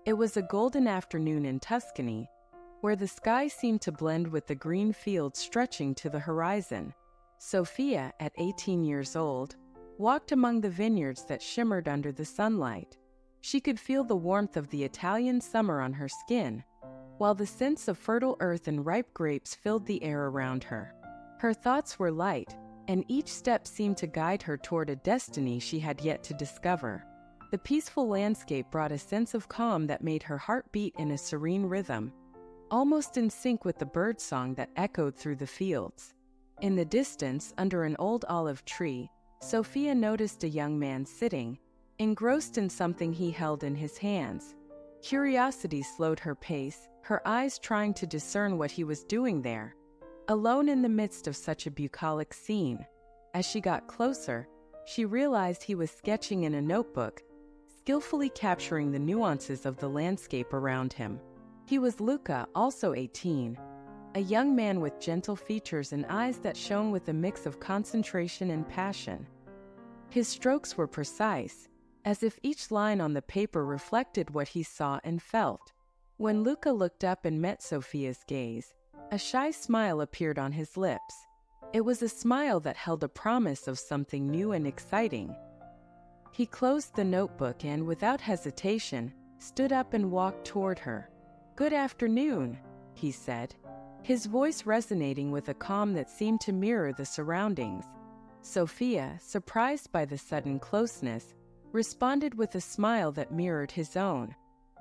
It was a golden afternoon in Tuscany, where the sky seemed to blend with the green fields stretching to the horizon. Sofia, at 18 years old, walked among the vineyards that shimmered under the sunlight. She could feel the warmth of the Italian summer on her skin, while the scents of fertile earth and ripe grapes filled the air around her. Her thoughts were light, and each step seemed to guide her toward a destiny she had yet to discover. The peaceful landscape brought a sense of calm that made her heart beat in a serene rhythm, almost in sync with the birdsong that echoed through the fields. In the distance, under an old olive tree, Sofia noticed a young man sitting, engrossed in something he held in his hands. Curiosity slowed her pace, her eyes trying to discern what he was doing there, alone in the midst of such a bucolic scene. As she got closer, she realized he was sketching in a notebook, skillfully capturing the nuances of the landscape around him. He was Luca, also 18, a young man with gentle features and eyes that shone with a mix of concentration and passion. His strokes were precise, as if each line on the paper reflected what he saw and felt. When Luca looked up and met Sofia's gaze, a shy smile appeared on his lips. It was a smile that held a promise of something new and exciting. He closed the notebook and, without hesitation, stood up and walked toward her. "Good afternoon," he said, his voice resonating with a calm that seemed to mirror the surroundings. Sofia, surprised by the sudden closeness, responded with a smile that mirrored his own.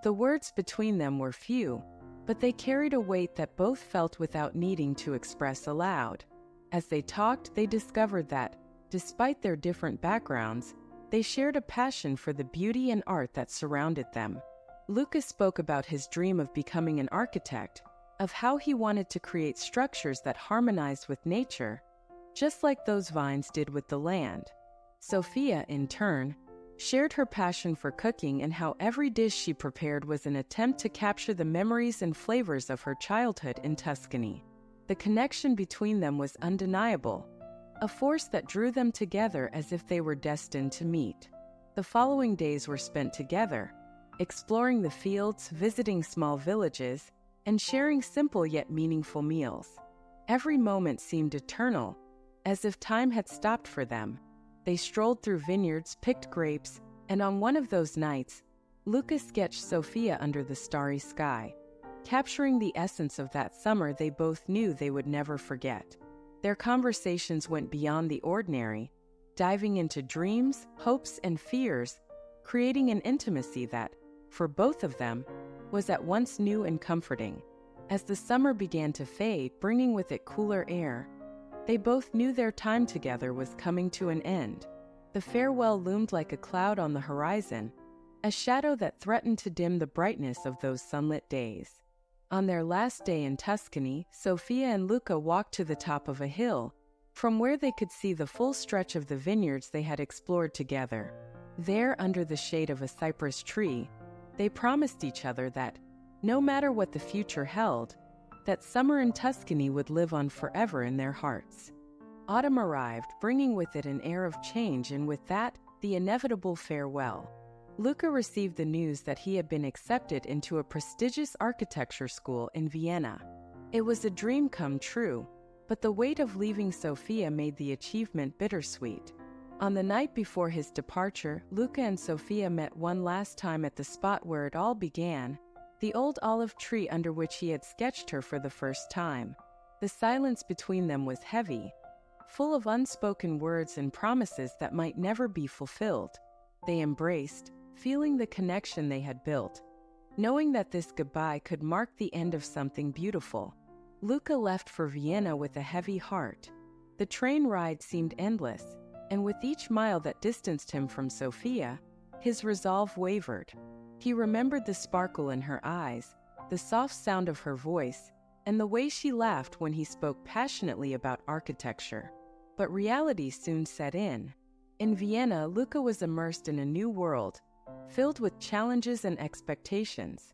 The words between them were few, but they carried a weight that both felt without needing to express aloud. As they talked, they discovered that, despite their different backgrounds, they shared a passion for the beauty and art that surrounded them. Luca spoke about his dream of becoming an architect, of how he wanted to create structures that harmonized with nature, just like those vines did with the land. Sofia, in turn, shared her passion for cooking and how every dish she prepared was an attempt to capture the memories and flavors of her childhood in Tuscany. The connection between them was undeniable, a force that drew them together as if they were destined to meet. The following days were spent together, exploring the fields, visiting small villages, and sharing simple yet meaningful meals. Every moment seemed eternal, as if time had stopped for them. They strolled through vineyards, picked grapes, and on one of those nights, Luca sketched Sofia under the starry sky, capturing the essence of that summer they both knew they would never forget. Their conversations went beyond the ordinary, diving into dreams, hopes, and fears, creating an intimacy that, for both of them, was at once new and comforting. As the summer began to fade, bringing with it cooler air, they both knew their time together was coming to an end. The farewell loomed like a cloud on the horizon, a shadow that threatened to dim the brightness of those sunlit days. On their last day in Tuscany, Sofia and Luca walked to the top of a hill, from where they could see the full stretch of the vineyards they had explored together. There, under the shade of a cypress tree, they promised each other that, no matter what the future held, that summer in Tuscany would live on forever in their hearts. Autumn arrived, bringing with it an air of change, and with that, the inevitable farewell. Luca received the news that he had been accepted into a prestigious architecture school in Vienna. It was a dream come true, but the weight of leaving Sofia made the achievement bittersweet. On the night before his departure, Luca and Sofia met one last time at the spot where it all began, the old olive tree under which he had sketched her for the first time. The silence between them was heavy, full of unspoken words and promises that might never be fulfilled. They embraced, feeling the connection they had built, knowing that this goodbye could mark the end of something beautiful. Luca left for Vienna with a heavy heart. The train ride seemed endless, and with each mile that distanced him from Sofia, his resolve wavered. He remembered the sparkle in her eyes, the soft sound of her voice, and the way she laughed when he spoke passionately about architecture. But reality soon set in. In Vienna, Luca was immersed in a new world, filled with challenges and expectations.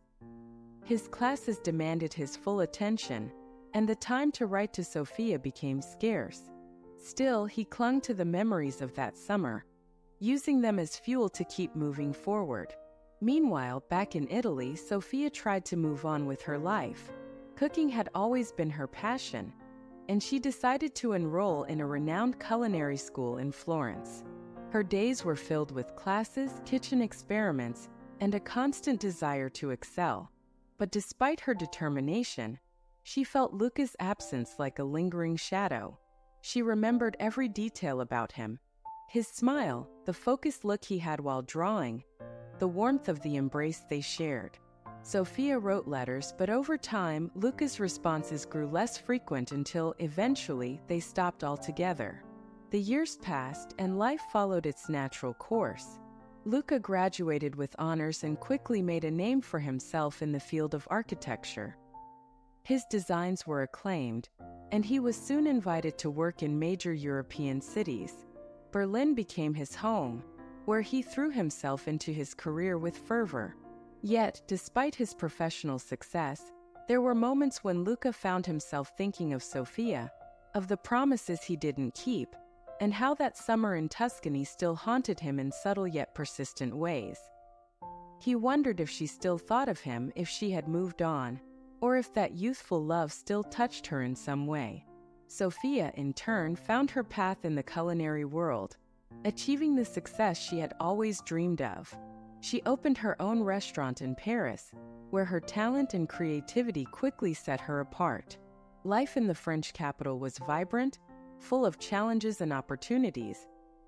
His classes demanded his full attention, and the time to write to Sofia became scarce. Still, he clung to the memories of that summer, using them as fuel to keep moving forward. Meanwhile, back in Italy, Sofia tried to move on with her life. Cooking had always been her passion, and she decided to enroll in a renowned culinary school in Florence. Her days were filled with classes, kitchen experiments, and a constant desire to excel. But despite her determination, she felt Luca's absence like a lingering shadow. She remembered every detail about him: his smile, the focused look he had while drawing, the warmth of the embrace they shared. Sofia wrote letters, but over time, Luca's responses grew less frequent until, eventually, they stopped altogether. The years passed, and life followed its natural course. Luca graduated with honors and quickly made a name for himself in the field of architecture. His designs were acclaimed, and he was soon invited to work in major European cities. Berlin became his home, where he threw himself into his career with fervor. Yet, despite his professional success, there were moments when Luca found himself thinking of Sofia, of the promises he didn't keep, and how that summer in Tuscany still haunted him in subtle yet persistent ways. He wondered if she still thought of him, if she had moved on, or if that youthful love still touched her in some way. Sofia, in turn, found her path in the culinary world, achieving the success she had always dreamed of. She opened her own restaurant in Paris, where her talent and creativity quickly set her apart. Life in the French capital was vibrant, full of challenges and opportunities,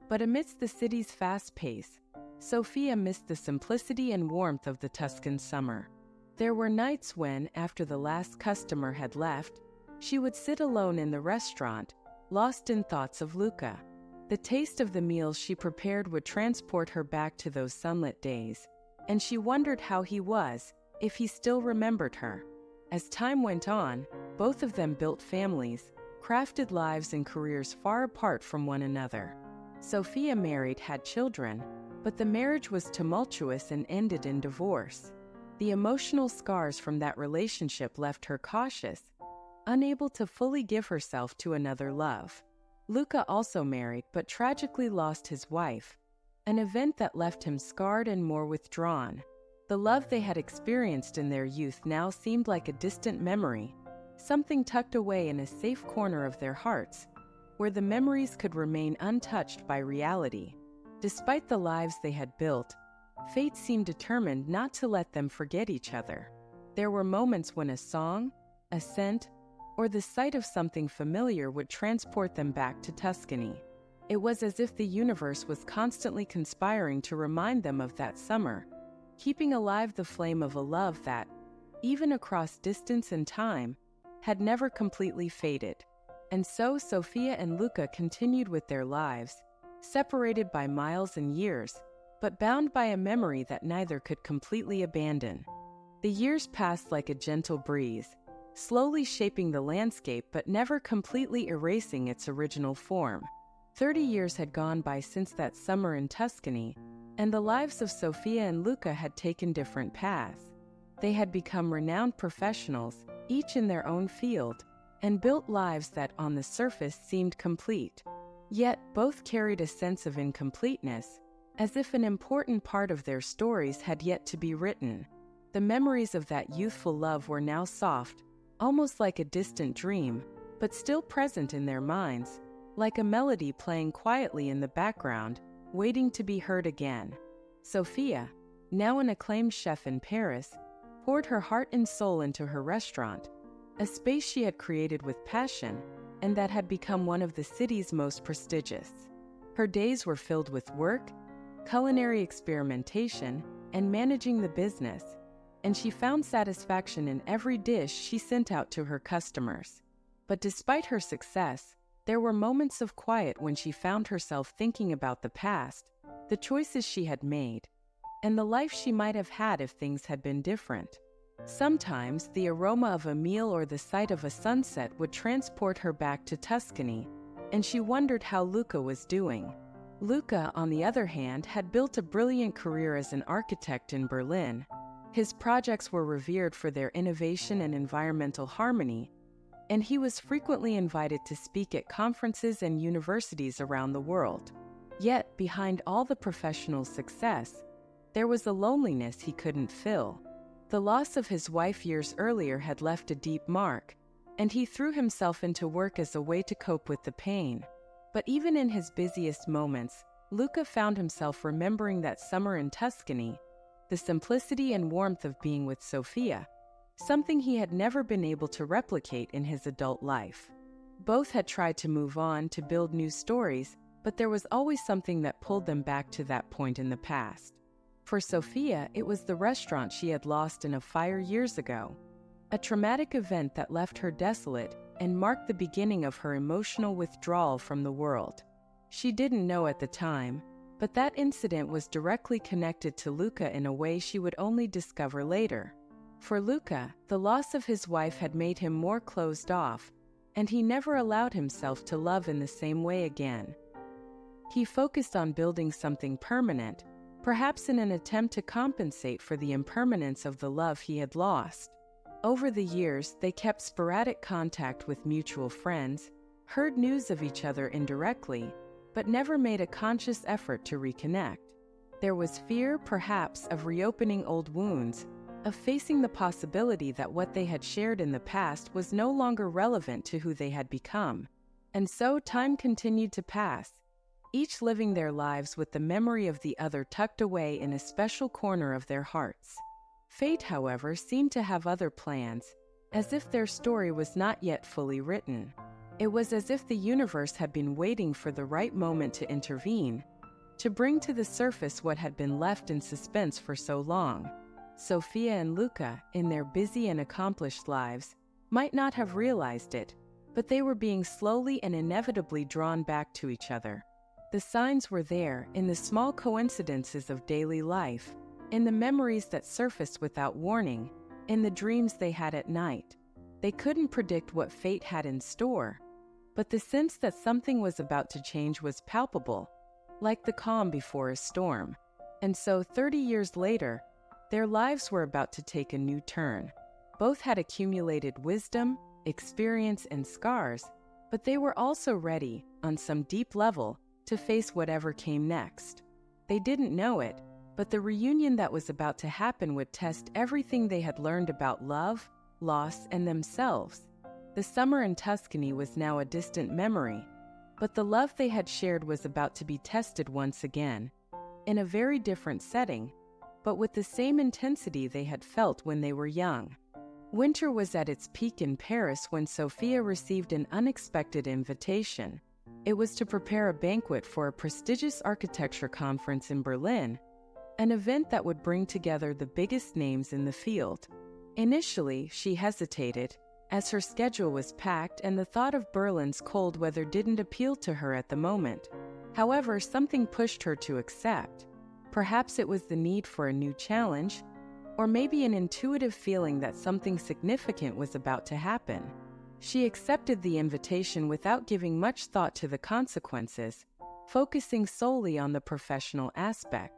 but amidst the city's fast pace, Sofia missed the simplicity and warmth of the Tuscan summer. There were nights when, after the last customer had left, she would sit alone in the restaurant, lost in thoughts of Luca. The taste of the meals she prepared would transport her back to those sunlit days, and she wondered how he was, if he still remembered her. As time went on, both of them built families, crafted lives and careers far apart from one another. Sofia married, had children, but the marriage was tumultuous and ended in divorce. The emotional scars from that relationship left her cautious, unable to fully give herself to another love. Luca also married, but tragically lost his wife, an event that left him scarred and more withdrawn. The love they had experienced in their youth now seemed like a distant memory, something tucked away in a safe corner of their hearts, where the memories could remain untouched by reality. Despite the lives they had built, fate seemed determined not to let them forget each other. There were moments when a song, a scent, or the sight of something familiar would transport them back to Tuscany. It was as if the universe was constantly conspiring to remind them of that summer, keeping alive the flame of a love that, even across distance and time, had never completely faded. And so Sofia and Luca continued with their lives, separated by miles and years, but bound by a memory that neither could completely abandon. The years passed like a gentle breeze, slowly shaping the landscape but never completely erasing its original form. 30 years had gone by since that summer in Tuscany, and the lives of Sofia and Luca had taken different paths. They had become renowned professionals, each in their own field, and built lives that on the surface seemed complete. Yet both carried a sense of incompleteness, as if an important part of their stories had yet to be written. The memories of that youthful love were now soft, almost like a distant dream, but still present in their minds, like a melody playing quietly in the background, waiting to be heard again. Sofia, now an acclaimed chef in Paris, poured her heart and soul into her restaurant, a space she had created with passion and that had become one of the city's most prestigious. Her days were filled with work, culinary experimentation, and managing the business, and she found satisfaction in every dish she sent out to her customers. But despite her success, there were moments of quiet when she found herself thinking about the past, the choices she had made, and the life she might have had if things had been different. Sometimes the aroma of a meal or the sight of a sunset would transport her back to Tuscany, and she wondered how Luca was doing. Luca, on the other hand, had built a brilliant career as an architect in Berlin. His projects were revered for their innovation and environmental harmony, and he was frequently invited to speak at conferences and universities around the world. Yet, behind all the professional success, there was a loneliness he couldn't fill. The loss of his wife years earlier had left a deep mark, and he threw himself into work as a way to cope with the pain. But even in his busiest moments, Luca found himself remembering that summer in Tuscany, the simplicity and warmth of being with Sofia, something he had never been able to replicate in his adult life. Both had tried to move on, to build new stories, but there was always something that pulled them back to that point in the past. For Sofia, it was the restaurant she had lost in a fire years ago, a traumatic event that left her desolate and marked the beginning of her emotional withdrawal from the world. She didn't know at the time, but that incident was directly connected to Luca in a way she would only discover later. For Luca, the loss of his wife had made him more closed off, and he never allowed himself to love in the same way again. He focused on building something permanent, perhaps in an attempt to compensate for the impermanence of the love he had lost. Over the years, they kept sporadic contact with mutual friends, heard news of each other indirectly, but never made a conscious effort to reconnect. There was fear, perhaps, of reopening old wounds, of facing the possibility that what they had shared in the past was no longer relevant to who they had become. And so time continued to pass, each living their lives with the memory of the other tucked away in a special corner of their hearts. Fate, however, seemed to have other plans, as if their story was not yet fully written. It was as if the universe had been waiting for the right moment to intervene, to bring to the surface what had been left in suspense for so long. Sofia and Luca, in their busy and accomplished lives, might not have realized it, but they were being slowly and inevitably drawn back to each other. The signs were there, in the small coincidences of daily life, in the memories that surfaced without warning, in the dreams they had at night. They couldn't predict what fate had in store, but the sense that something was about to change was palpable, like the calm before a storm. And so 30 years later, their lives were about to take a new turn. Both had accumulated wisdom, experience, and scars, but they were also ready, on some deep level, to face whatever came next. They didn't know it, but the reunion that was about to happen would test everything they had learned about love, loss, and themselves. The summer in Tuscany was now a distant memory, but the love they had shared was about to be tested once again, in a very different setting, but with the same intensity they had felt when they were young. Winter was at its peak in Paris when Sofia received an unexpected invitation. It was to prepare a banquet for a prestigious architecture conference in Berlin, an event that would bring together the biggest names in the field. Initially, she hesitated, as her schedule was packed and the thought of Berlin's cold weather didn't appeal to her at the moment. However, something pushed her to accept. Perhaps it was the need for a new challenge, or maybe an intuitive feeling that something significant was about to happen. She accepted the invitation without giving much thought to the consequences, focusing solely on the professional aspect.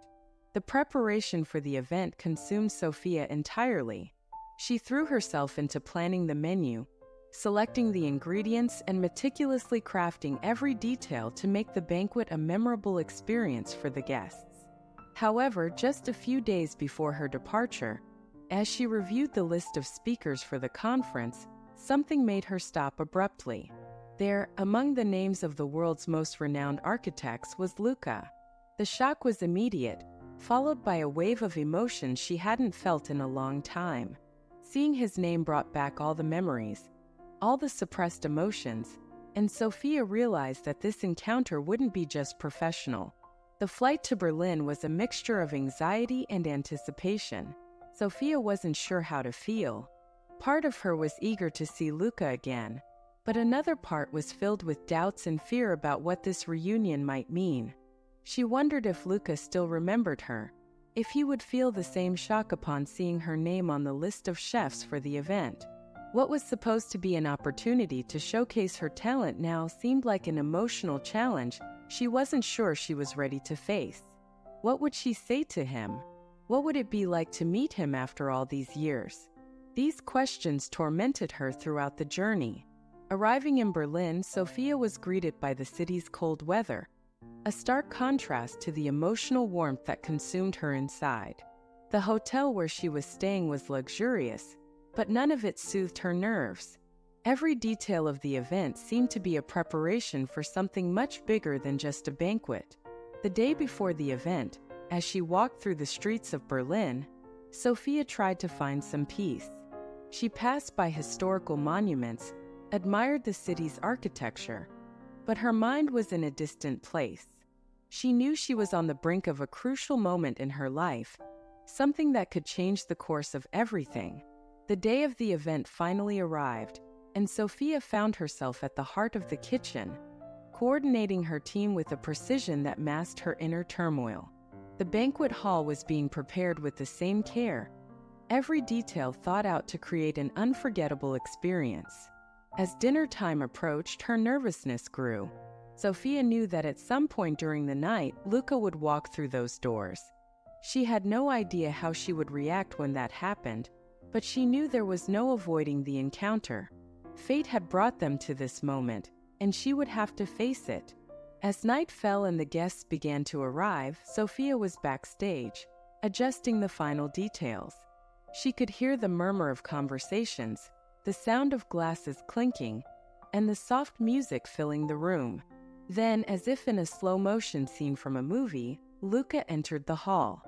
The preparation for the event consumed Sofia entirely. She threw herself into planning the menu, selecting the ingredients and meticulously crafting every detail to make the banquet a memorable experience for the guests. However, just a few days before her departure, as she reviewed the list of speakers for the conference, something made her stop abruptly. There, among the names of the world's most renowned architects, was Luca. The shock was immediate, followed by a wave of emotion she hadn't felt in a long time. Seeing his name brought back all the memories, all the suppressed emotions, and Sofia realized that this encounter wouldn't be just professional. The flight to Berlin was a mixture of anxiety and anticipation. Sofia wasn't sure how to feel. Part of her was eager to see Luca again, but another part was filled with doubts and fear about what this reunion might mean. She wondered if Luca still remembered her, if he would feel the same shock upon seeing her name on the list of chefs for the event. What was supposed to be an opportunity to showcase her talent now seemed like an emotional challenge she wasn't sure she was ready to face. What would she say to him? What would it be like to meet him after all these years? These questions tormented her throughout the journey. Arriving in Berlin, Sofia was greeted by the city's cold weather, a stark contrast to the emotional warmth that consumed her inside. The hotel where she was staying was luxurious, but none of it soothed her nerves. Every detail of the event seemed to be a preparation for something much bigger than just a banquet. The day before the event, as she walked through the streets of Berlin, Sofia tried to find some peace. She passed by historical monuments, admired the city's architecture, but her mind was in a distant place. She knew she was on the brink of a crucial moment in her life, something that could change the course of everything. The day of the event finally arrived, and Sofia found herself at the heart of the kitchen, coordinating her team with a precision that masked her inner turmoil. The banquet hall was being prepared with the same care, every detail thought out to create an unforgettable experience. As dinner time approached, her nervousness grew. Sofia knew that at some point during the night, Luca would walk through those doors. She had no idea how she would react when that happened, but she knew there was no avoiding the encounter. Fate had brought them to this moment, and she would have to face it. As night fell and the guests began to arrive, Sofia was backstage, adjusting the final details. She could hear the murmur of conversations, the sound of glasses clinking, and the soft music filling the room. Then, as if in a slow-motion scene from a movie, Luca entered the hall.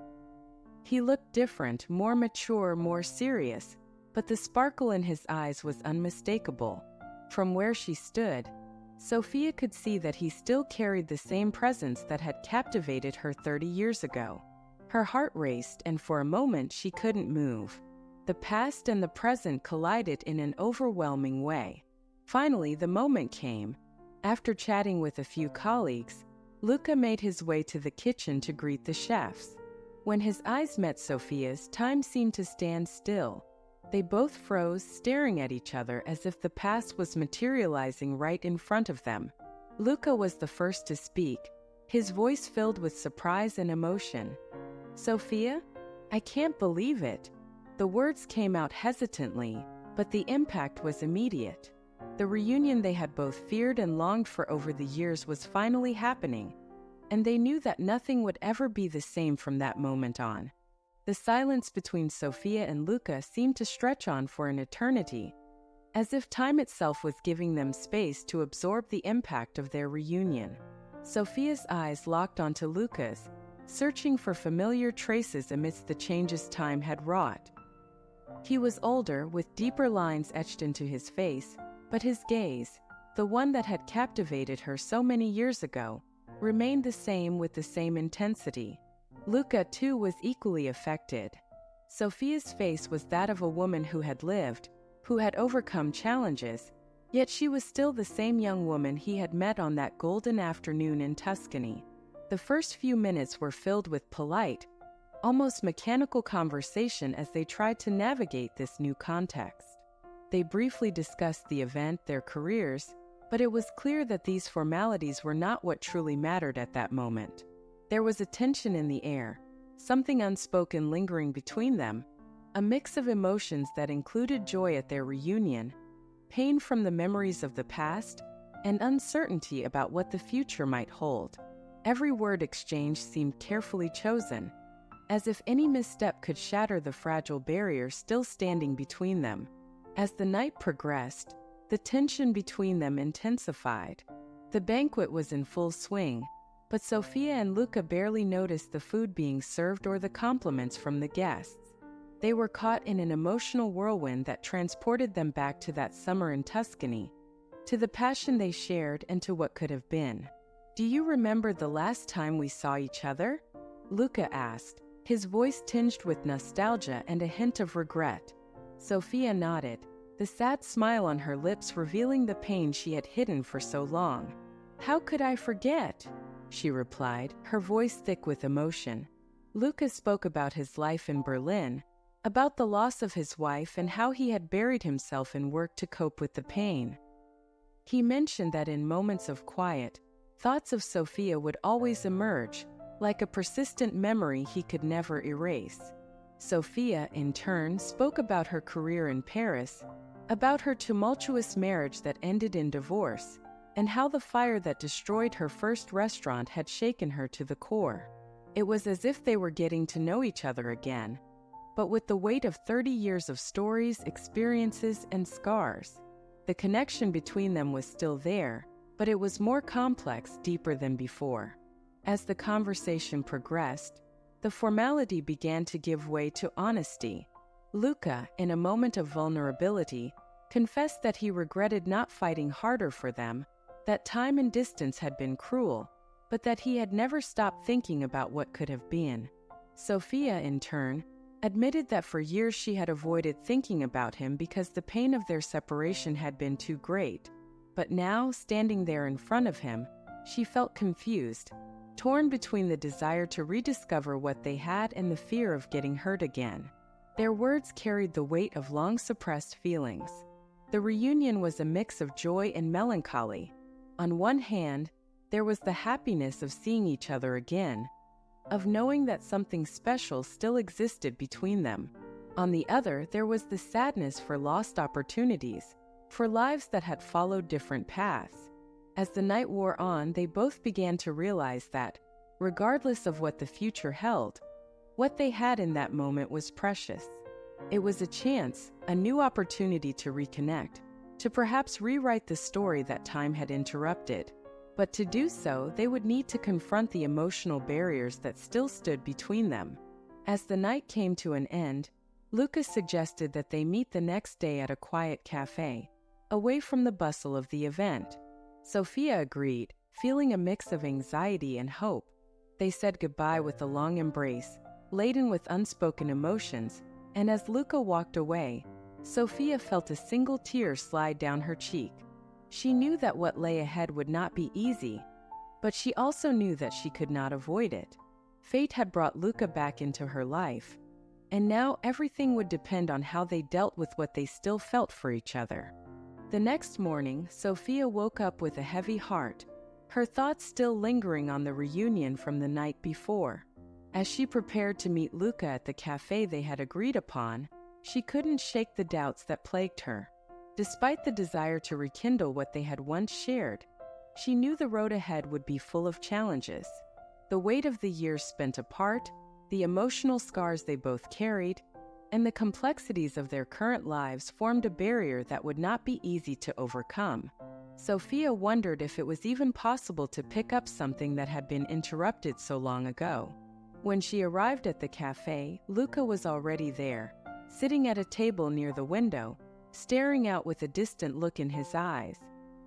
He looked different, more mature, more serious, but the sparkle in his eyes was unmistakable. From where she stood, Sofia could see that he still carried the same presence that had captivated her 30 years ago. Her heart raced, and for a moment she couldn't move. The past and the present collided in an overwhelming way. Finally, the moment came. After chatting with a few colleagues, Luca made his way to the kitchen to greet the chefs. When his eyes met Sofia's, time seemed to stand still. They both froze, staring at each other as if the past was materializing right in front of them. Luca was the first to speak, his voice filled with surprise and emotion. "Sofia? I can't believe it." The words came out hesitantly, but the impact was immediate. The reunion they had both feared and longed for over the years was finally happening, and they knew that nothing would ever be the same from that moment on. The silence between Sofia and Luca seemed to stretch on for an eternity, as if time itself was giving them space to absorb the impact of their reunion. Sofia's eyes locked onto Luca's, searching for familiar traces amidst the changes time had wrought. He was older, with deeper lines etched into his face, but his gaze, the one that had captivated her so many years ago, remained the same with the same intensity. Luca, too, was equally affected. Sofia's face was that of a woman who had lived, who had overcome challenges, yet she was still the same young woman he had met on that golden afternoon in Tuscany. The first few minutes were filled with polite, almost mechanical conversation as they tried to navigate this new context. They briefly discussed the event, their careers, but it was clear that these formalities were not what truly mattered at that moment. There was a tension in the air, something unspoken lingering between them, a mix of emotions that included joy at their reunion, pain from the memories of the past, and uncertainty about what the future might hold. Every word exchanged seemed carefully chosen, as if any misstep could shatter the fragile barrier still standing between them. As the night progressed, the tension between them intensified. The banquet was in full swing, but Sofia and Luca barely noticed the food being served or the compliments from the guests. They were caught in an emotional whirlwind that transported them back to that summer in Tuscany, to the passion they shared and to what could have been. "Do you remember the last time we saw each other?" Luca asked, his voice tinged with nostalgia and a hint of regret. Sofia nodded, the sad smile on her lips revealing the pain she had hidden for so long. "How could I forget?" she replied, her voice thick with emotion. Luca spoke about his life in Berlin, about the loss of his wife and how he had buried himself in work to cope with the pain. He mentioned that in moments of quiet, thoughts of Sofia would always emerge, like a persistent memory he could never erase. Sofia, in turn, spoke about her career in Paris, about her tumultuous marriage that ended in divorce, and how the fire that destroyed her first restaurant had shaken her to the core. It was as if they were getting to know each other again, but with the weight of 30 years of stories, experiences, and scars. The connection between them was still there, but it was more complex, deeper than before. As the conversation progressed, the formality began to give way to honesty. Luca, in a moment of vulnerability, confessed that he regretted not fighting harder for them, that time and distance had been cruel, but that he had never stopped thinking about what could have been. Sofia, in turn, admitted that for years she had avoided thinking about him because the pain of their separation had been too great. But now, standing there in front of him, she felt confused, torn between the desire to rediscover what they had and the fear of getting hurt again. Their words carried the weight of long-suppressed feelings. The reunion was a mix of joy and melancholy. On one hand, there was the happiness of seeing each other again, of knowing that something special still existed between them. On the other, there was the sadness for lost opportunities, for lives that had followed different paths. As the night wore on, they both began to realize that, regardless of what the future held, what they had in that moment was precious. It was a chance, a new opportunity to reconnect, to perhaps rewrite the story that time had interrupted. But to do so, they would need to confront the emotional barriers that still stood between them. As the night came to an end, Luca suggested that they meet the next day at a quiet cafe, away from the bustle of the event. Sofia agreed, feeling a mix of anxiety and hope. They said goodbye with a long embrace, laden with unspoken emotions, and as Luca walked away, Sofia felt a single tear slide down her cheek. She knew that what lay ahead would not be easy, but she also knew that she could not avoid it. Fate had brought Luca back into her life, and now everything would depend on how they dealt with what they still felt for each other. The next morning, Sofia woke up with a heavy heart, her thoughts still lingering on the reunion from the night before. As she prepared to meet Luca at the cafe they had agreed upon, she couldn't shake the doubts that plagued her. Despite the desire to rekindle what they had once shared, she knew the road ahead would be full of challenges. The weight of the years spent apart, the emotional scars they both carried, and the complexities of their current lives formed a barrier that would not be easy to overcome. Sofia wondered if it was even possible to pick up something that had been interrupted so long ago. When she arrived at the cafe, Luca was already there, sitting at a table near the window, staring out with a distant look in his eyes.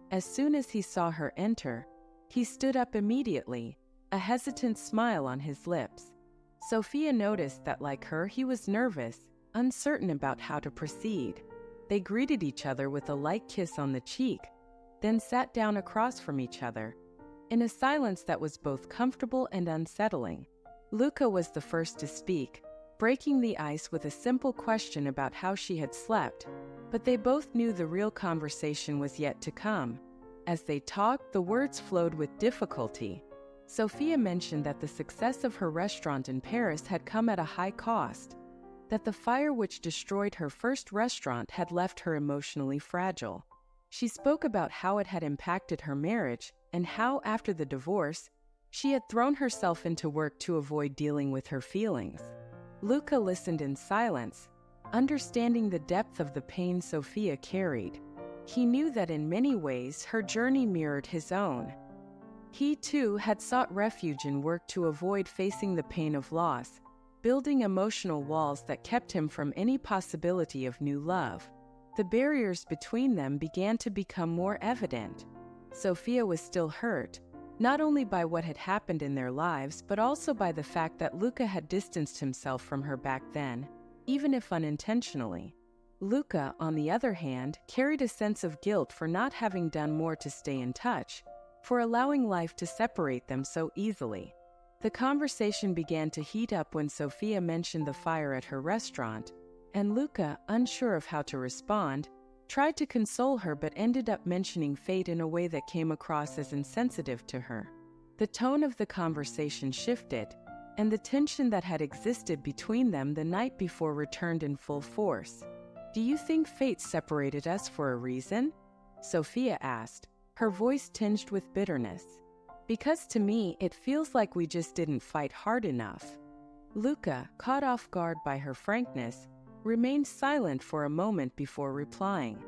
As soon as he saw her enter, he stood up immediately, a hesitant smile on his lips. Sofia noticed that, like her, he was nervous, uncertain about how to proceed. They greeted each other with a light kiss on the cheek, then sat down across from each other, in a silence that was both comfortable and unsettling. Luca was the first to speak, breaking the ice with a simple question about how she had slept, but they both knew the real conversation was yet to come. As they talked, the words flowed with difficulty. Sofia mentioned that the success of her restaurant in Paris had come at a high cost, that the fire which destroyed her first restaurant had left her emotionally fragile. She spoke about how it had impacted her marriage and how, after the divorce, she had thrown herself into work to avoid dealing with her feelings. Luca listened in silence, understanding the depth of the pain Sofia carried. He knew that in many ways her journey mirrored his own. He, too, had sought refuge in work to avoid facing the pain of loss, building emotional walls that kept him from any possibility of new love. The barriers between them began to become more evident. Sofia was still hurt, not only by what had happened in their lives, but also by the fact that Luca had distanced himself from her back then, even if unintentionally. Luca, on the other hand, carried a sense of guilt for not having done more to stay in touch, for allowing life to separate them so easily. The conversation began to heat up when Sofia mentioned the fire at her restaurant, and Luca, unsure of how to respond, tried to console her but ended up mentioning fate in a way that came across as insensitive to her. The tone of the conversation shifted, and the tension that had existed between them the night before returned in full force. "Do you think fate separated us for a reason?" Sofia asked. her voice tinged with bitterness. "Because to me, it feels like we just didn't fight hard enough." Luca, caught off guard by her frankness, remained silent for a moment before replying.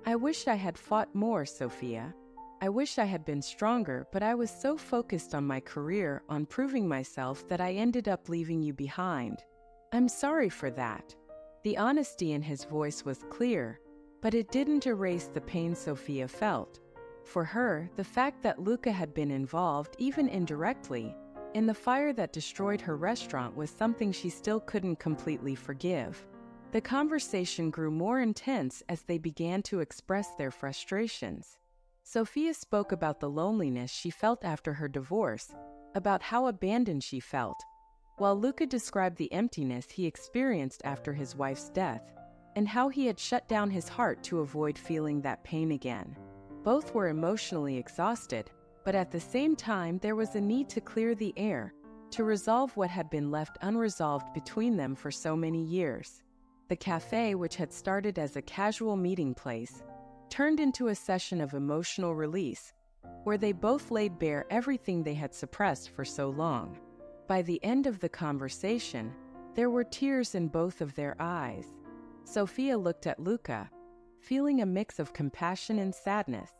"I wish I had fought more, Sofia. I wish I had been stronger, but I was so focused on my career, on proving myself, that I ended up leaving you behind. I'm sorry for that." The honesty in his voice was clear, but it didn't erase the pain Sofia felt. For her, the fact that Luca had been involved, even indirectly, in the fire that destroyed her restaurant was something she still couldn't completely forgive. The conversation grew more intense as they began to express their frustrations. Sofia spoke about the loneliness she felt after her divorce, about how abandoned she felt, while Luca described the emptiness he experienced after his wife's death, and how he had shut down his heart to avoid feeling that pain again. Both were emotionally exhausted, but at the same time there was a need to clear the air, to resolve what had been left unresolved between them for so many years. The cafe, which had started as a casual meeting place, turned into a session of emotional release, where they both laid bare everything they had suppressed for so long. By the end of the conversation, there were tears in both of their eyes. Sofia looked at Luca, feeling a mix of compassion and sadness.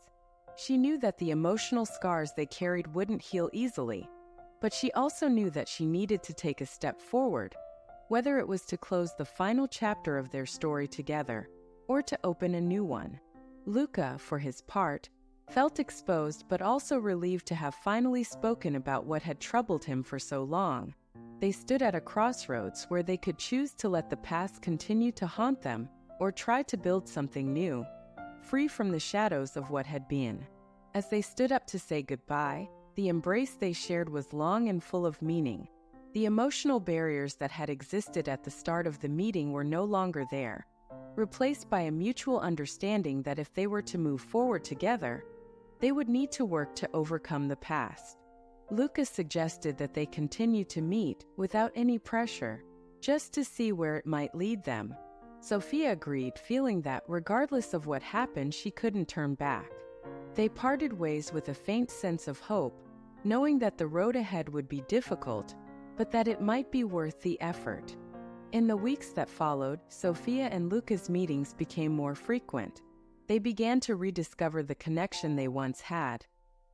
She knew that the emotional scars they carried wouldn't heal easily, but she also knew that she needed to take a step forward, whether it was to close the final chapter of their story together or to open a new one. Luca, for his part, felt exposed but also relieved to have finally spoken about what had troubled him for so long. They stood at a crossroads where they could choose to let the past continue to haunt them or try to build something new, free from the shadows of what had been. As they stood up to say goodbye, the embrace they shared was long and full of meaning. The emotional barriers that had existed at the start of the meeting were no longer there, replaced by a mutual understanding that if they were to move forward together, they would need to work to overcome the past. Lucas suggested that they continue to meet without any pressure, just to see where it might lead them. Sofia agreed, feeling that regardless of what happened, she couldn't turn back. They parted ways with a faint sense of hope, knowing that the road ahead would be difficult, but that it might be worth the effort. In the weeks that followed, Sofia and Luca's meetings became more frequent. They began to rediscover the connection they once had,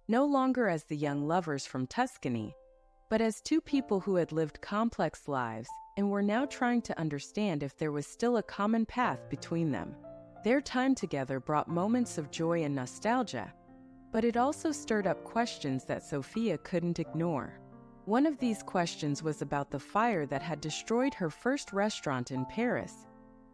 no longer as the young lovers from Tuscany, but as two people who had lived complex lives and were now trying to understand if there was still a common path between them. Their time together brought moments of joy and nostalgia, but it also stirred up questions that Sofia couldn't ignore. One of these questions was about the fire that had destroyed her first restaurant in Paris,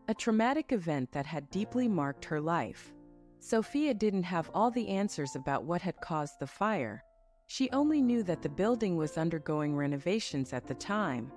a traumatic event that had deeply marked her life. Sofia didn't have all the answers about what had caused the fire. She only knew that the building was undergoing renovations at the time.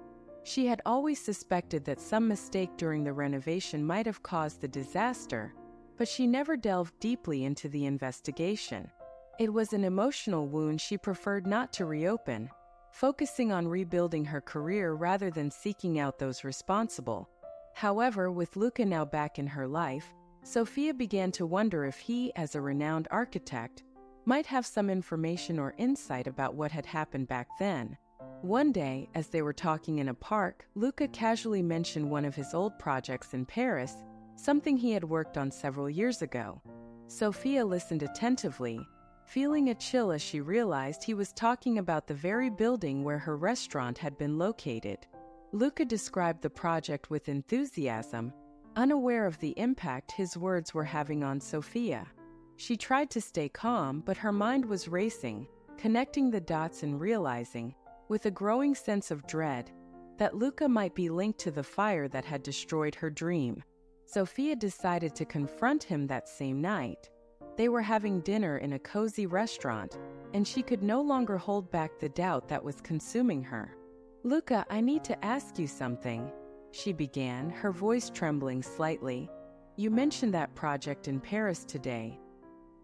She had always suspected that some mistake during the renovation might have caused the disaster, but she never delved deeply into the investigation. It was an emotional wound she preferred not to reopen, focusing on rebuilding her career rather than seeking out those responsible. However, with Luca now back in her life, Sofia began to wonder if he, as a renowned architect, might have some information or insight about what had happened back then. One day, as they were talking in a park, Luca casually mentioned one of his old projects in Paris, something he had worked on several years ago. Sofia listened attentively, feeling a chill as she realized he was talking about the very building where her restaurant had been located. Luca described the project with enthusiasm, unaware of the impact his words were having on Sofia. She tried to stay calm, but her mind was racing, connecting the dots and realizing, with a growing sense of dread, that Luca might be linked to the fire that had destroyed her dream. Sofia decided to confront him that same night. They were having dinner in a cozy restaurant, and she could no longer hold back the doubt that was consuming her. "Luca, I need to ask you something," she began, her voice trembling slightly. "You mentioned that project in Paris today.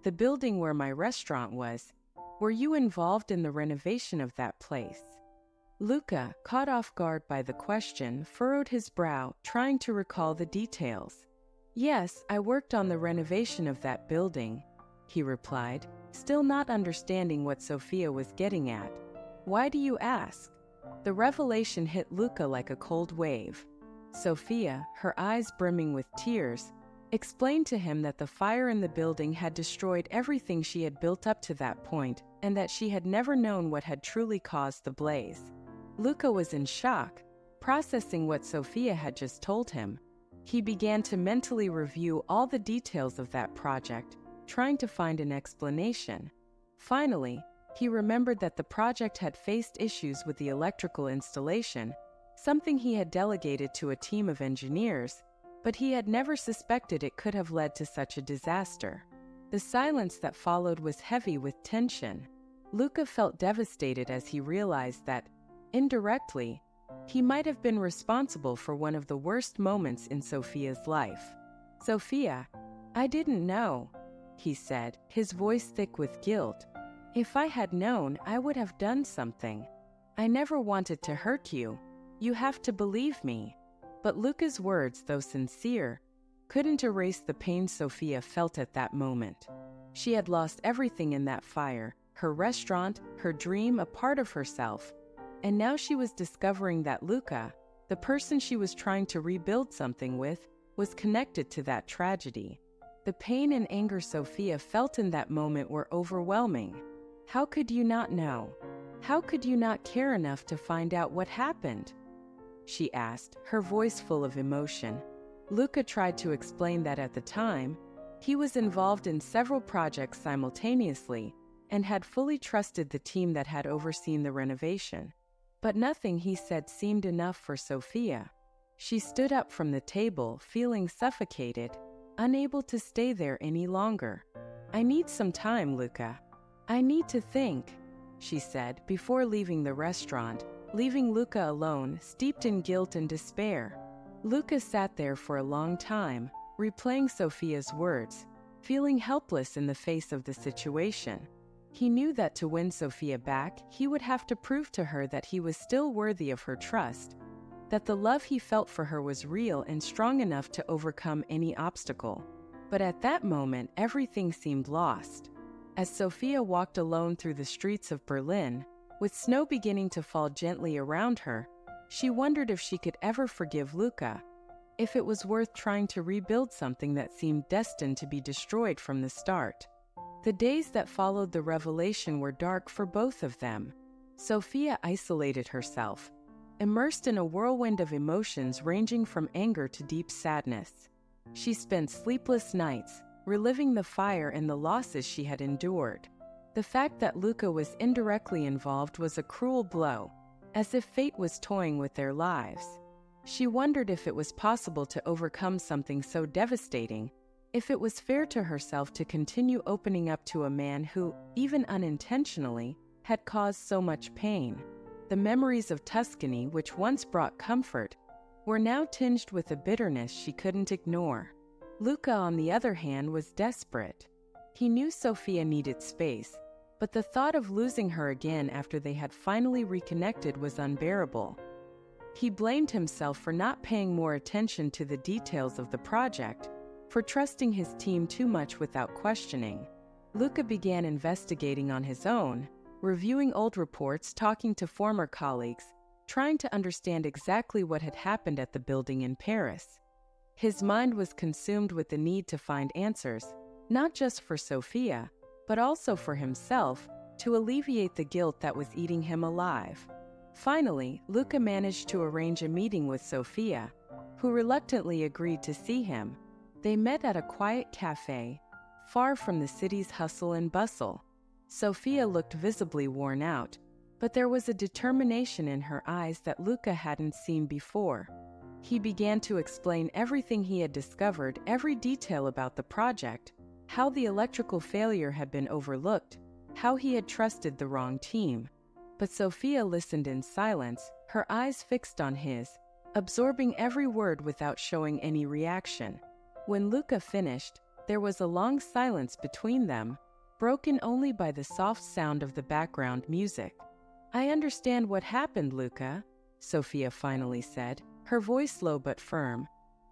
The building where my restaurant was. Were you involved in the renovation of that place?" Luca, caught off guard by the question, furrowed his brow, trying to recall the details. "Yes, I worked on the renovation of that building. he replied, still not understanding what Sofia was getting at. Why do you ask? The revelation hit Luca like a cold wave. Sofia, her eyes brimming with tears, explained to him that the fire in the building had destroyed everything she had built up to that point, and that she had never known what had truly caused the blaze. Luca was in shock, processing what Sofia had just told him. He began to mentally review all the details of that project, trying to find an explanation. Finally, he remembered that the project had faced issues with the electrical installation, something he had delegated to a team of engineers, but he had never suspected it could have led to such a disaster. The silence that followed was heavy with tension. Luca felt devastated as he realized that, indirectly, he might have been responsible for one of the worst moments in Sofia's life. Sofia, I didn't know, he said, his voice thick with guilt. If I had known, I would have done something. I never wanted to hurt you. You have to believe me. But Luca's words, though sincere, couldn't erase the pain Sofia felt at that moment. She had lost everything in that fire, her restaurant, her dream, a part of herself. And now she was discovering that Luca, the person she was trying to rebuild something with, was connected to that tragedy. The pain and anger Sofia felt in that moment were overwhelming. How could you not know? How could you not care enough to find out what happened? She asked, her voice full of emotion. Luca tried to explain that at the time, he was involved in several projects simultaneously and had fully trusted the team that had overseen the renovation. But nothing he said seemed enough for Sofia. She stood up from the table, feeling suffocated, unable to stay there any longer. I need some time, Luca. I need to think, she said before leaving the restaurant, leaving Luca alone, steeped in guilt and despair. Luca sat there for a long time, replaying Sofia's words, feeling helpless in the face of the situation. He knew that to win Sofia back, he would have to prove to her that he was still worthy of her trust, that the love he felt for her was real and strong enough to overcome any obstacle. But at that moment, everything seemed lost. As Sofia walked alone through the streets of Berlin, with snow beginning to fall gently around her, she wondered if she could ever forgive Luca, if it was worth trying to rebuild something that seemed destined to be destroyed from the start. The days that followed the revelation were dark for both of them. Sofia isolated herself, immersed in a whirlwind of emotions ranging from anger to deep sadness. She spent sleepless nights, reliving the fire and the losses she had endured. The fact that Luca was indirectly involved was a cruel blow, as if fate was toying with their lives. She wondered if it was possible to overcome something so devastating, if it was fair to herself to continue opening up to a man who, even unintentionally, had caused so much pain. The memories of Tuscany, which once brought comfort, were now tinged with a bitterness she couldn't ignore. Luca, on the other hand, was desperate. He knew Sofia needed space, but the thought of losing her again after they had finally reconnected was unbearable. He blamed himself for not paying more attention to the details of the project, for trusting his team too much without questioning. Luca began investigating on his own, reviewing old reports, talking to former colleagues, trying to understand exactly what had happened at the building in Paris. His mind was consumed with the need to find answers, not just for Sofia, but also for himself, to alleviate the guilt that was eating him alive. Finally, Luca managed to arrange a meeting with Sofia, who reluctantly agreed to see him. They met at a quiet cafe, far from the city's hustle and bustle. Sofia looked visibly worn out, but there was a determination in her eyes that Luca hadn't seen before. He began to explain everything he had discovered, every detail about the project, how the electrical failure had been overlooked, how he had trusted the wrong team. But Sofia listened in silence, her eyes fixed on his, absorbing every word without showing any reaction. When Luca finished, there was a long silence between them, broken only by the soft sound of the background music. I understand what happened, Luca, Sofia finally said, her voice low but firm.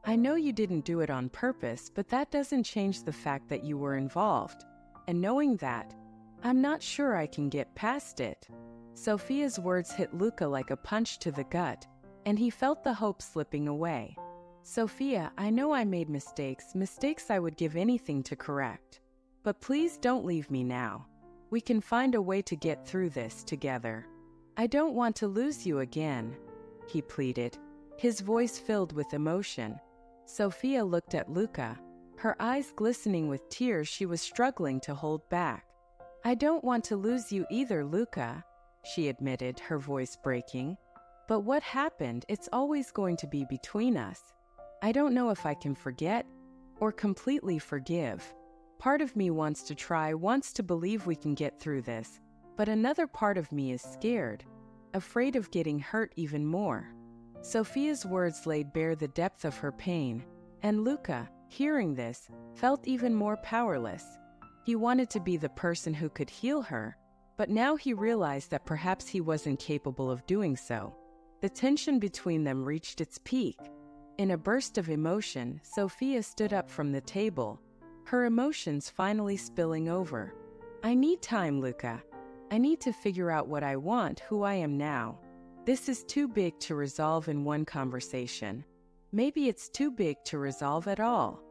I know you didn't do it on purpose, but that doesn't change the fact that you were involved. and knowing that, I'm not sure I can get past it. Sofia's words hit Luca like a punch to the gut, and he felt the hope slipping away. Sofia, I know I made mistakes I would give anything to correct. But please don't leave me now. We can find a way to get through this together. I don't want to lose you again, he pleaded, his voice filled with emotion. Sofia looked at Luca, her eyes glistening with tears she was struggling to hold back. I don't want to lose you either, Luca, she admitted, her voice breaking. But what happened, it's always going to be between us. I don't know if I can forget or completely forgive. Part of me wants to try, wants to believe we can get through this, but another part of me is scared, afraid of getting hurt even more. Sofia's words laid bare the depth of her pain, and Luca, hearing this, felt even more powerless. He wanted to be the person who could heal her, but now he realized that perhaps he wasn't capable of doing so. The tension between them reached its peak. In a burst of emotion, Sofia stood up from the table, her emotions finally spilling over. I need time, Luca. I need to figure out what I want, who I am now. This is too big to resolve in one conversation. Maybe it's too big to resolve at all.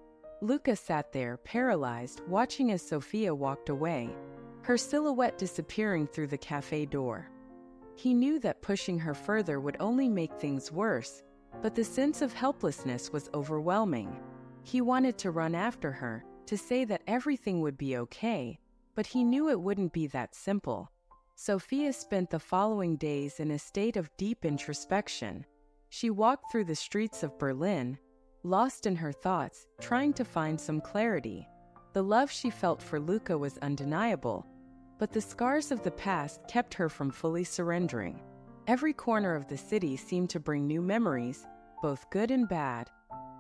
Luca sat there, paralyzed, watching as Sofia walked away, her silhouette disappearing through the cafe door. He knew that pushing her further would only make things worse, but the sense of helplessness was overwhelming. He wanted to run after her, to say that everything would be okay, but he knew it wouldn't be that simple. Sofia spent the following days in a state of deep introspection. She walked through the streets of Berlin, lost in her thoughts, trying to find some clarity. The love she felt for Luca was undeniable, but the scars of the past kept her from fully surrendering. Every corner of the city seemed to bring new memories, both good and bad,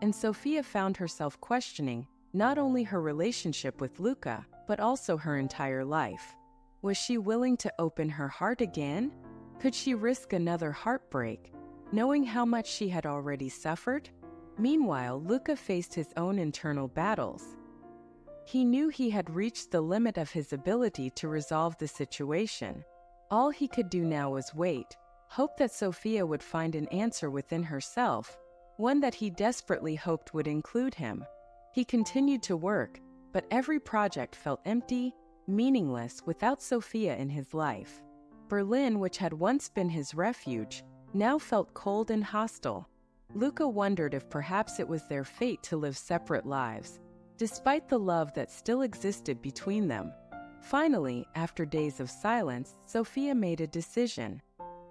and Sofia found herself questioning not only her relationship with Luca, but also her entire life. Was she willing to open her heart again? Could she risk another heartbreak, knowing how much she had already suffered? Meanwhile, Luca faced his own internal battles. He knew he had reached the limit of his ability to resolve the situation. All he could do now was wait, hope that Sofia would find an answer within herself, one that he desperately hoped would include him. He continued to work, but every project felt empty, meaningless without Sofia in his life. Berlin, which had once been his refuge, now felt cold and hostile. Luca wondered if perhaps it was their fate to live separate lives, despite the love that still existed between them. Finally, after days of silence, Sofia made a decision.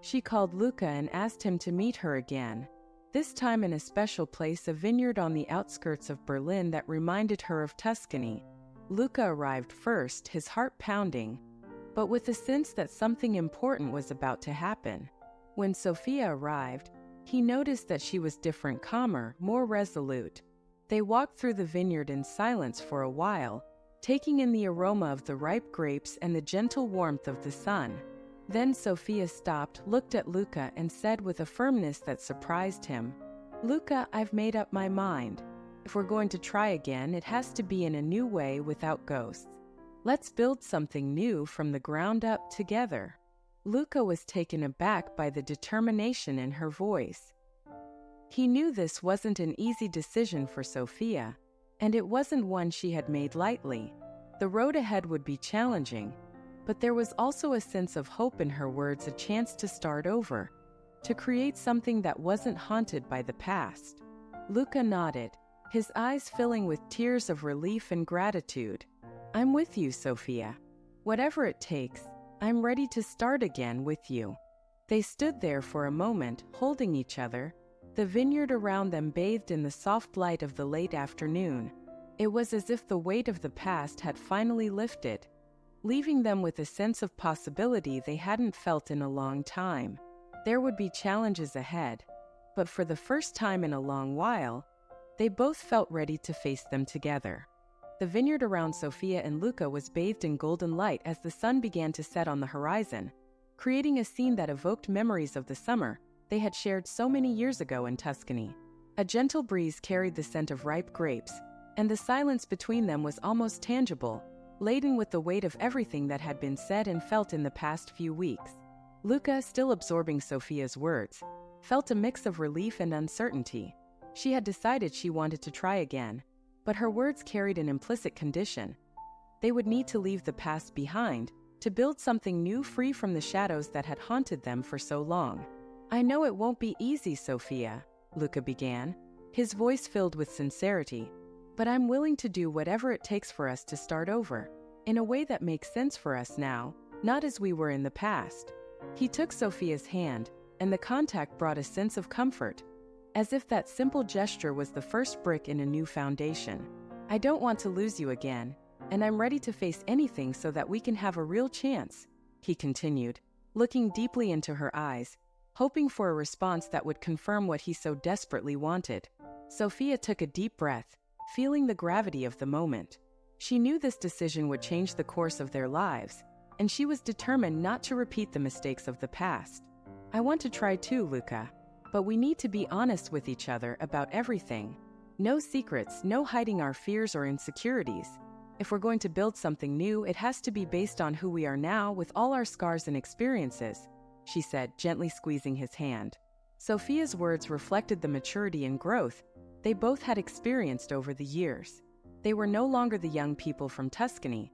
She called Luca and asked him to meet her again, this time in a special place, a vineyard on the outskirts of Berlin that reminded her of Tuscany. Luca arrived first, his heart pounding, but with a sense that something important was about to happen. When Sofia arrived, he noticed that she was different, calmer, more resolute. They walked through the vineyard in silence for a while, taking in the aroma of the ripe grapes and the gentle warmth of the sun. Then Sofia stopped, looked at Luca, and said with a firmness that surprised him, Luca, I've made up my mind. If we're going to try again, it has to be in a new way without ghosts. Let's build something new from the ground up together. Luca was taken aback by the determination in her voice. He knew this wasn't an easy decision for Sofia, and it wasn't one she had made lightly. The road ahead would be challenging, but there was also a sense of hope in her words, a chance to start over, to create something that wasn't haunted by the past. Luca nodded, his eyes filling with tears of relief and gratitude. I'm with you, Sofia. Whatever it takes, I'm ready to start again with you. They stood there for a moment, holding each other, the vineyard around them bathed in the soft light of the late afternoon. It was as if the weight of the past had finally lifted, leaving them with a sense of possibility they hadn't felt in a long time. There would be challenges ahead, but for the first time in a long while, they both felt ready to face them together. The vineyard around Sofia and Luca was bathed in golden light as the sun began to set on the horizon, creating a scene that evoked memories of the summer they had shared so many years ago in Tuscany. A gentle breeze carried the scent of ripe grapes, and the silence between them was almost tangible, laden with the weight of everything that had been said and felt in the past few weeks. Luca, still absorbing Sofia's words, felt a mix of relief and uncertainty. She had decided she wanted to try again, but her words carried an implicit condition. They would need to leave the past behind, to build something new free from the shadows that had haunted them for so long. "I know it won't be easy, Sofia," Luca began, his voice filled with sincerity, "but I'm willing to do whatever it takes for us to start over, in a way that makes sense for us now, not as we were in the past." He took Sofia's hand, and the contact brought a sense of comfort, as if that simple gesture was the first brick in a new foundation. "I don't want to lose you again, and I'm ready to face anything so that we can have a real chance," he continued, looking deeply into her eyes, hoping for a response that would confirm what he so desperately wanted. Sofia took a deep breath, feeling the gravity of the moment. She knew this decision would change the course of their lives, and she was determined not to repeat the mistakes of the past. "I want to try too, Luca, but we need to be honest with each other about everything. No secrets, no hiding our fears or insecurities. If we're going to build something new, it has to be based on who we are now with all our scars and experiences," she said, gently squeezing his hand. Sofia's words reflected the maturity and growth they both had experienced over the years. They were no longer the young people from Tuscany.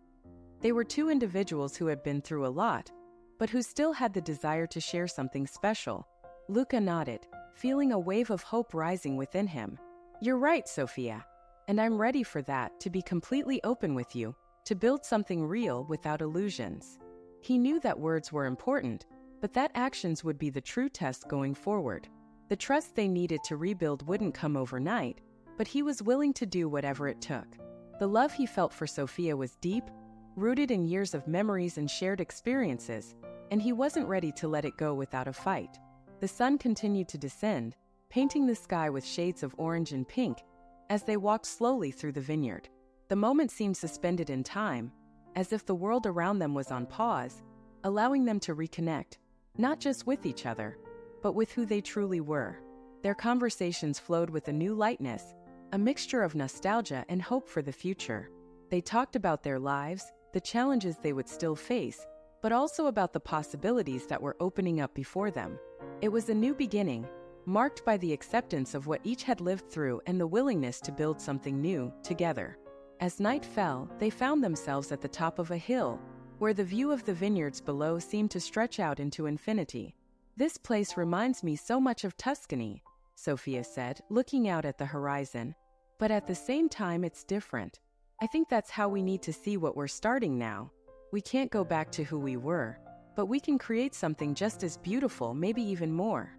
They were two individuals who had been through a lot, but who still had the desire to share something special. Luca nodded, feeling a wave of hope rising within him. "You're right, Sofia, and I'm ready for that, to be completely open with you, to build something real without illusions." He knew that words were important, but that actions would be the true test going forward. The trust they needed to rebuild wouldn't come overnight, but he was willing to do whatever it took. The love he felt for Sofia was deep, rooted in years of memories and shared experiences, and he wasn't ready to let it go without a fight. The sun continued to descend, painting the sky with shades of orange and pink as they walked slowly through the vineyard. The moment seemed suspended in time, as if the world around them was on pause, allowing them to reconnect, not just with each other, but with who they truly were. Their conversations flowed with a new lightness, a mixture of nostalgia and hope for the future. They talked about their lives, the challenges they would still face, but also about the possibilities that were opening up before them. It was a new beginning, marked by the acceptance of what each had lived through and the willingness to build something new together. As night fell, they found themselves at the top of a hill, where the view of the vineyards below seemed to stretch out into infinity. "This place reminds me so much of Tuscany," Sofia said, looking out at the horizon. "But at the same time, it's different. I think that's how we need to see what we're starting now. We can't go back to who we were, but we can create something just as beautiful, maybe even more."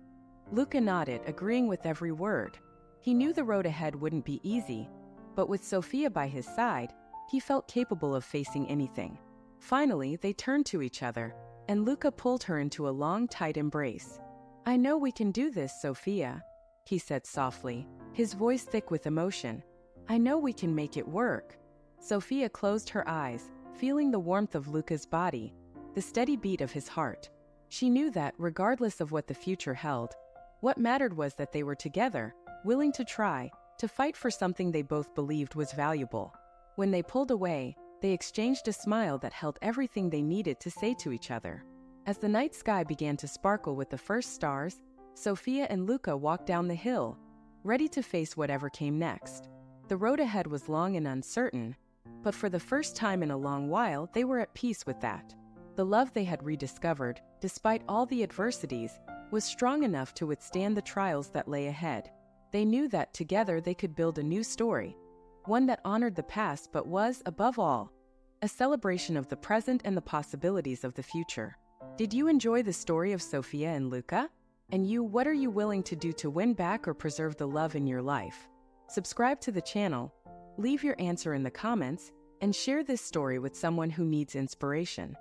Luca nodded, agreeing with every word. He knew the road ahead wouldn't be easy, but with Sofia by his side, he felt capable of facing anything. Finally, they turned to each other, and Luca pulled her into a long, tight embrace. "I know we can do this, Sofia," he said softly, his voice thick with emotion. "I know we can make it work." Sofia closed her eyes, feeling the warmth of Luca's body, the steady beat of his heart. She knew that, regardless of what the future held, what mattered was that they were together, willing to try, to fight for something they both believed was valuable. When they pulled away, they exchanged a smile that held everything they needed to say to each other. As the night sky began to sparkle with the first stars, Sofia and Luca walked down the hill, ready to face whatever came next. The road ahead was long and uncertain, but for the first time in a long while, they were at peace with that. The love they had rediscovered, despite all the adversities, was strong enough to withstand the trials that lay ahead. They knew that together they could build a new story, one that honored the past but was, above all, a celebration of the present and the possibilities of the future. Did you enjoy the story of Sofia and Luca? And you, what are you willing to do to win back or preserve the love in your life? Subscribe to the channel, leave your answer in the comments, and share this story with someone who needs inspiration.